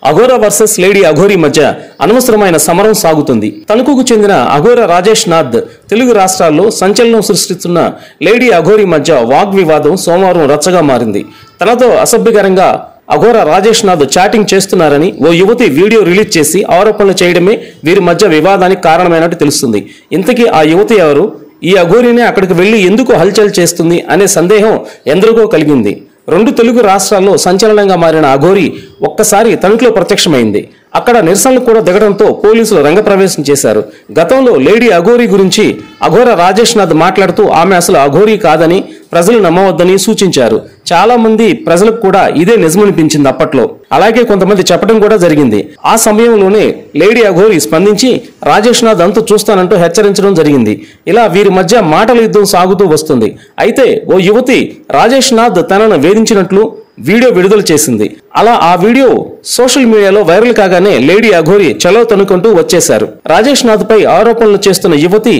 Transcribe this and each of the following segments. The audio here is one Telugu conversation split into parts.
అఘోరా వర్సెస్ లేడీ అఘోరీ మధ్య అనవసరమైన సమరం సాగుతుంది. తణుకుకు చెందిన అఘోరా రాజేష్ నాథ్ తెలుగు రాష్ట్రాల్లో సంచలనం సృష్టిస్తున్న లేడీ అఘోరీ మధ్య వాగ్వివాదం సోమవారం రచ్చగా మారింది. తనతో అసభ్యకరంగా అఘోరా రాజేష్ నాథ్ చాటింగ్ చేస్తున్నారని ఓ యువతి వీడియో రిలీజ్ చేసి ఆరోపణలు చేయడమే వీరి మధ్య వివాదానికి కారణమైనట్టు తెలుస్తుంది. ఇంతకీ ఆ యువతి ఎవరు? ఈ అఘోరీనే అక్కడికి వెళ్లి ఎందుకు హల్చల్ చేస్తుంది అనే సందేహం ఎందరికో కలిగింది. రెండు తెలుగు రాష్ట్రాల్లో సంచలనంగా మారిన అఘోరీ ఒక్కసారి తణుకులో ప్రత్యక్షమైంది. అక్కడ నిరసనలు కూడా దిగడంతో పోలీసులు రంగప్రవేశం చేశారు. గతంలో లేడీ అఘోరీ గురించి అఘోరా రాజేష్ నాథ్ మాట్లాడుతూ ఆమె అసలు అఘోరీ కాదని ప్రజలు నమ్మవద్దని సూచించారు. చాలా మంది ప్రజలకు కూడా ఇదే నిజమనిపించింది అప్పట్లో. అలాగే కొంతమంది చెప్పడం కూడా జరిగింది. ఆ సమయంలోనే లేడీ అఘోరీ స్పందించి రాజేష్ నాథ్ అంతు చూస్తానంటూ హెచ్చరించడం జరిగింది. ఇలా వీరి మధ్య మాటల యుద్ధం సాగుతూ వస్తుంది. అయితే ఓ యువతి రాజేష్ నాథ్ తనను వేధించినట్లు వీడియో విడుదల చేసింది. అలా ఆ వీడియో సోషల్ మీడియాలో వైరల్ కాగానే లేడీ అఘోరీ చలో తనుకుంటూ వచ్చేశారు. రాజేష్ నాథ్ పై ఆరోపణలు చేస్తున్న యువతి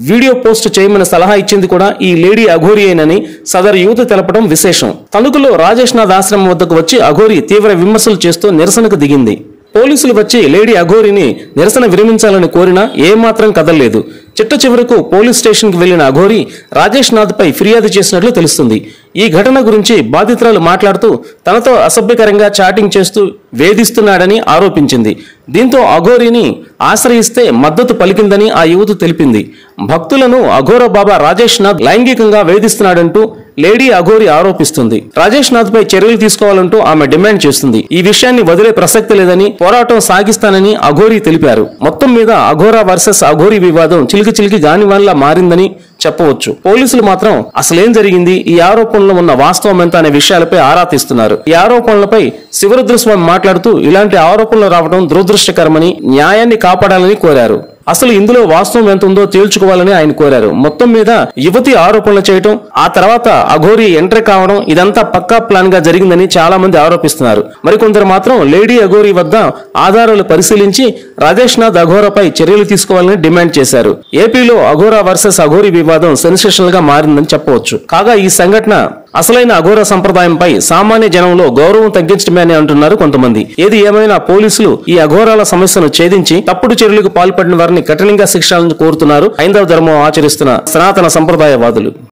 వీడియో పోస్ట్ చేయమని సలహా ఇచ్చింది కూడా ఈ లేడీ అఘోరీయేనని సదరు యువతి తెలపడం విశేషం. తణుకులో రాజేష్ నాథ్ ఆశ్రమం వద్దకు వచ్చి అఘోరీ తీవ్ర విమర్శలు చేస్తూ నిరసనకు దిగింది. పోలీసులు వచ్చి లేడీ అఘోరీని నిరసన విరమించాలని కోరినా ఏమాత్రం కదలలేదు. చిట్ట చివరకు పోలీస్ స్టేషన్కి వెళ్లిన అఘోరీ రాజేష్ నాథ్ పై ఫిర్యాదు చేసినట్లు తెలుస్తుంది. ఈ ఘటన గురించి బాధితురాలు మాట్లాడుతూ తనతో అసభ్యకరంగా చాటింగ్ చేస్తూ వేధిస్తున్నాడని ఆరోపించింది. దీంతో అఘోరీని ఆశ్రయిస్తే మద్దతు పలికిందని ఆ యువతి తెలిపింది. భక్తులను అఘోరా బాబా రాజేష్ నాథ్ లైంగికంగా వేధిస్తున్నాడంటూ లేడీ అఘోరీ ఆరోపిస్తుంది. రాజేష్ నాథ్ పై చర్యలు తీసుకోవాలంటూ ఆమె డిమాండ్ చేస్తుంది. ఈ విషయాన్ని వదిలే ప్రసక్తి లేదని, పోరాటం సాగిస్తానని అఘోరీ తెలిపారు. మొత్తం మీద అఘోరా వర్సెస్ అఘోరీ వివాదం చిలికి గానివాన్లా మారిందని చెప్పవచ్చు. పోలీసులు మాత్రం అసలేం జరిగింది, ఈ ఆరోపణలో ఉన్న వాస్తవం ఎంత అనే విషయాలపై ఆరా తీస్తున్నారు. ఈ ఆరోపణలపై శివరుద్రస్వామి మాట్లాడుతూ ఇలాంటి ఆరోపణలు రావడం దురదృష్టకరమని, న్యాయాన్ని కాపాడాలని కోరారు. అసలు ఇందులో వాస్తవం ఎంత ఉందో తేల్చుకోవాలని ఆయన కోరారు. మొత్తం మీద యువతి ఆరోపణలు చేయటం, ఆ తర్వాత అఘోరీ ఎంట్రీ కావడం ఇదంతా పక్కా ప్లాన్ గా జరిగిందని చాలా మంది ఆరోపిస్తున్నారు. మరికొందరు మాత్రం లేడీ అఘోరీ వద్ద ఆధారాలు పరిశీలించి రాజేష్ నాథ్ అఘోరాపై చర్యలు తీసుకోవాలని డిమాండ్ చేశారు. ఏపీలో అఘోరా వర్సెస్ అఘోరీ వివాదం సెన్సేషనల్ గా మారిందని చెప్పవచ్చు. కాగా ఈ సంఘటన అసలైన అఘోరా సంప్రదాయంపై సామాన్య జనంలో గౌరవం తగ్గించడమే అని అంటున్నారు కొంతమంది. ఏది ఏమైనా పోలీసులు ఈ అఘోరాల సమస్యను ఛేదించి తప్పుడు చర్యలకు పాల్పడిన వారిని కఠినంగా శిక్షించాలని కోరుతున్నారు హైందవ ధర్మం ఆచరిస్తున్న సనాతన సంప్రదాయవాదులు.